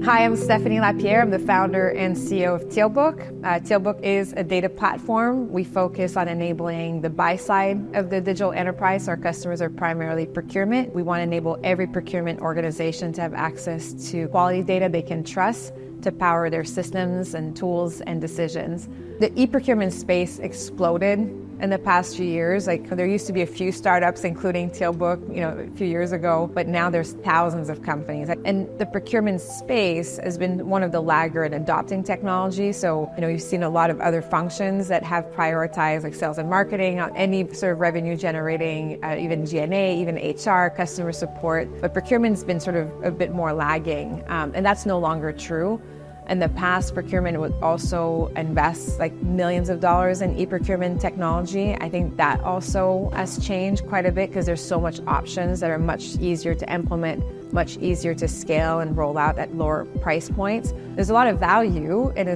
Hi, I'm Stephany Lapierre. I'm the founder and CEO of TealBook. TealBook is a data platform. We focus on enabling the buy side of the digital enterprise. Our customers are primarily procurement. We want to enable every procurement organization to have access to quality data they can trust to power their systems and tools and decisions. The e-procurement space exploded in the past few years. There used to be a few startups, including TealBook, a few years ago, but now there's thousands of companies. And the procurement space has been one of the laggard adopting technology. So, you've seen a lot of other functions that have prioritized, like sales and marketing, any sort of revenue generating, even G&A, even HR, customer support. But procurement's been sort of a bit more lagging, and that's no longer true. In the past, procurement would also invest millions of dollars in e-procurement technology. I think that also has changed quite a bit because there's so much options that are much easier to implement, much easier to scale and roll out at lower price points. There's a lot of value in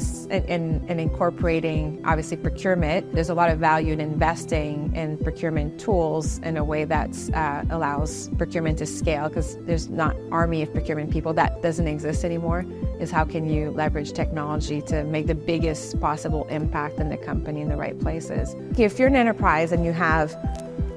incorporating, obviously, procurement. There's a lot of value in investing in procurement tools in a way that allows procurement to scale, because there's not army of procurement people. That doesn't exist anymore. Is how can you leverage technology to make the biggest possible impact in the company in the right places. If you're an enterprise and you have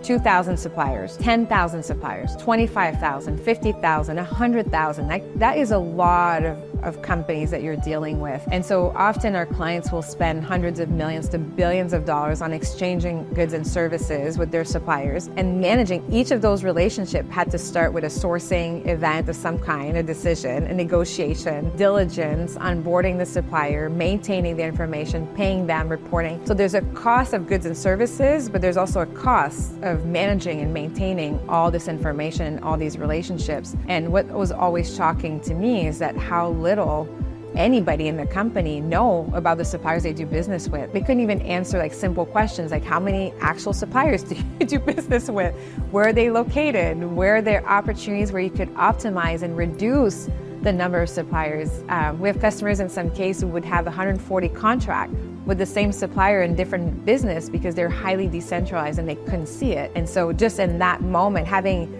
2,000 suppliers, 10,000 suppliers, 25,000, 50,000, 100,000. That is a lot of companies that you're dealing with. And so often our clients will spend hundreds of millions to billions of dollars on exchanging goods and services with their suppliers. And managing each of those relationships had to start with a sourcing event of some kind, a decision, a negotiation, diligence, onboarding the supplier, maintaining the information, paying them, reporting. So there's a cost of goods and services, but there's also a cost of managing and maintaining all this information and all these relationships. And what was always shocking to me is that how little anybody in the company know about the suppliers they do business with. They couldn't even answer simple questions like how many actual suppliers do you do business with? Where are they located? Where are there opportunities where you could optimize and reduce the number of suppliers? We have customers in some cases who would have 140 contract with the same supplier in different business because they're highly decentralized and they couldn't see it. And so just in that moment, having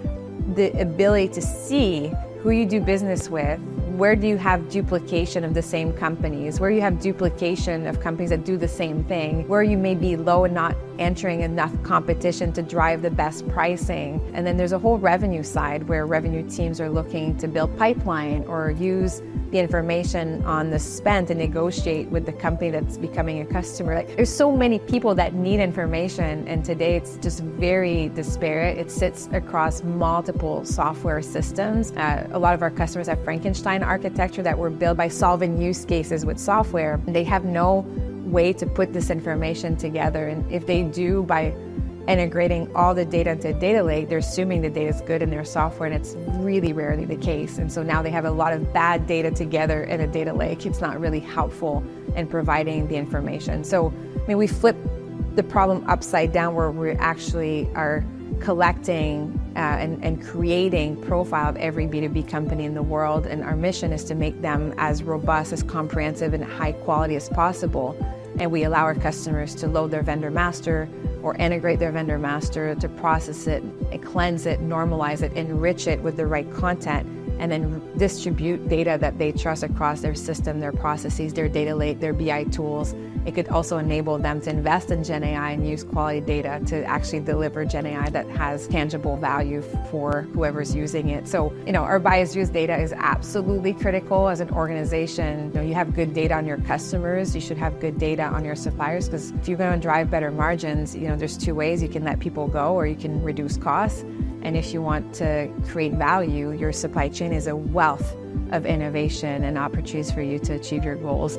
the ability to see who you do business with, where do you have duplication of the same companies, where you have duplication of companies that do the same thing, where you may be low and not entering enough competition to drive the best pricing. And then there's a whole revenue side where revenue teams are looking to build pipeline or use the information on the spend to negotiate with the company that's becoming a customer. There's so many people that need information, and today it's just very disparate. It sits across multiple software systems. A lot of our customers have Frankenstein architecture that were built by solving use cases with software. They have no way to put this information together, and if they do, by integrating all the data into a data lake, they're assuming the data is good in their software, and it's really rarely the case. And so now they have a lot of bad data together in a data lake. It's not really helpful in providing the information. So, we flip the problem upside down, where we actually are collecting and creating profile of every B2B company in the world. And our mission is to make them as robust, as comprehensive, and high quality as possible. And we allow our customers to load their vendor master or integrate their vendor master to process it, cleanse it, normalize it, enrich it with the right content, and then distribute data that they trust across their system, their processes, their data lake, their BI tools. It could also enable them to invest in Gen AI and use quality data to actually deliver Gen AI that has tangible value for whoever's using it. So, our bias use data is absolutely critical as an organization. You have good data on your customers, you should have good data on your suppliers, because if you're going to drive better margins, there's two ways. You can let people go or you can reduce costs. And if you want to create value, your supply chain is a wealth of innovation and opportunities for you to achieve your goals.